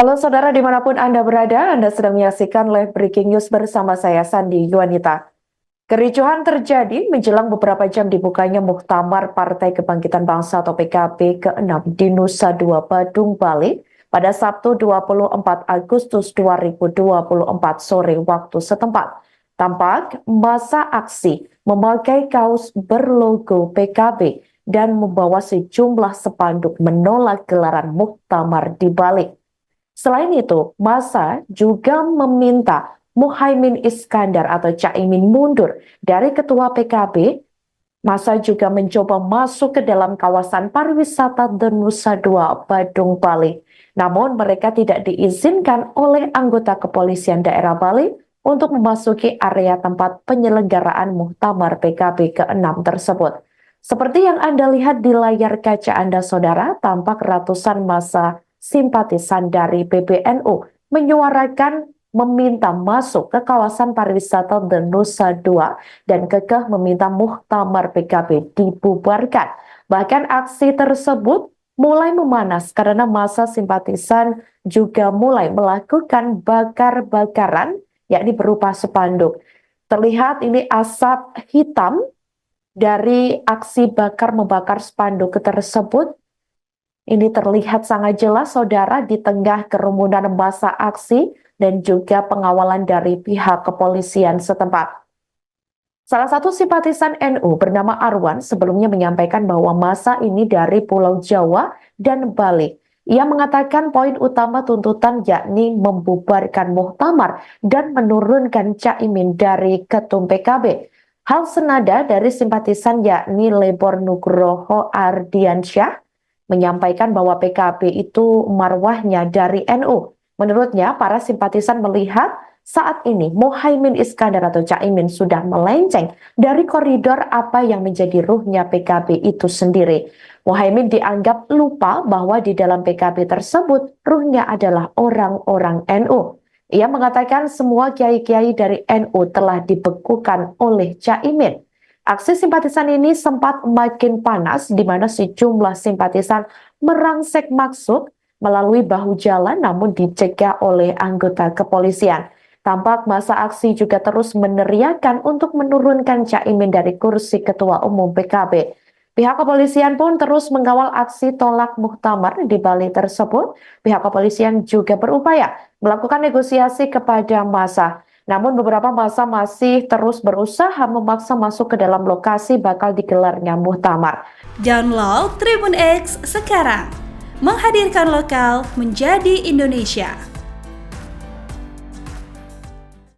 Halo saudara dimanapun Anda berada, Anda sedang menyaksikan live breaking news bersama saya Sandi Yuanita. Kericuhan terjadi menjelang beberapa jam dibukanya Muktamar Partai Kebangkitan Bangsa atau PKB ke-6 di Nusa Dua Badung, Bali pada Sabtu 24 Agustus 2024 sore waktu setempat. Tampak masa aksi memakai kaos berlogo PKB dan membawa sejumlah spanduk menolak gelaran Muktamar di Bali. Selain itu, massa juga meminta Muhaimin Iskandar atau Caimin mundur dari ketua PKB. Massa juga mencoba masuk ke dalam kawasan pariwisata The Nusa Dua Badung, Bali. Namun mereka tidak diizinkan oleh anggota kepolisian daerah Bali untuk memasuki area tempat penyelenggaraan Muktamar PKB ke-6 tersebut. Seperti yang Anda lihat di layar kaca Anda, saudara, tampak ratusan massa simpatisan dari PBNU menyuarakan meminta masuk ke kawasan pariwisata The Nusa Dua dan kekeh meminta Muktamar PKB dibubarkan. Bahkan aksi tersebut mulai memanas karena massa simpatisan juga mulai melakukan bakar-bakaran yakni berupa spanduk. Terlihat ini asap hitam dari aksi bakar membakar spanduk tersebut. Ini terlihat sangat jelas, saudara, di tengah kerumunan massa aksi dan juga pengawalan dari pihak kepolisian setempat. Salah satu simpatisan NU bernama Arwan sebelumnya menyampaikan bahwa massa ini dari Pulau Jawa dan Bali. Ia mengatakan poin utama tuntutan yakni membubarkan Muktamar dan menurunkan Caimin dari ketum PKB. Hal senada dari simpatisan yakni Lebor Nugroho Ardiansyah menyampaikan bahwa PKB itu marwahnya dari NU. Menurutnya, para simpatisan melihat saat ini Muhaimin Iskandar atau Caimin sudah melenceng dari koridor apa yang menjadi ruhnya PKB itu sendiri. Muhaimin dianggap lupa bahwa di dalam PKB tersebut ruhnya adalah orang-orang NU. Ia mengatakan semua kiai-kiai dari NU telah dibekukan oleh Caimin. Aksi simpatisan ini sempat makin panas di mana sejumlah simpatisan merangsek masuk melalui bahu jalan namun dicegah oleh anggota kepolisian. Tampak masa aksi juga terus meneriakan untuk menurunkan Caimin dari kursi ketua umum PKB. Pihak kepolisian pun terus mengawal aksi tolak Muktamar di Bali tersebut. Pihak kepolisian juga berupaya melakukan negosiasi kepada massa. Namun beberapa massa masih terus berusaha memaksa masuk ke dalam lokasi bakal digelarnya Muktamar. Download Tribun X sekarang, menghadirkan lokal menjadi Indonesia.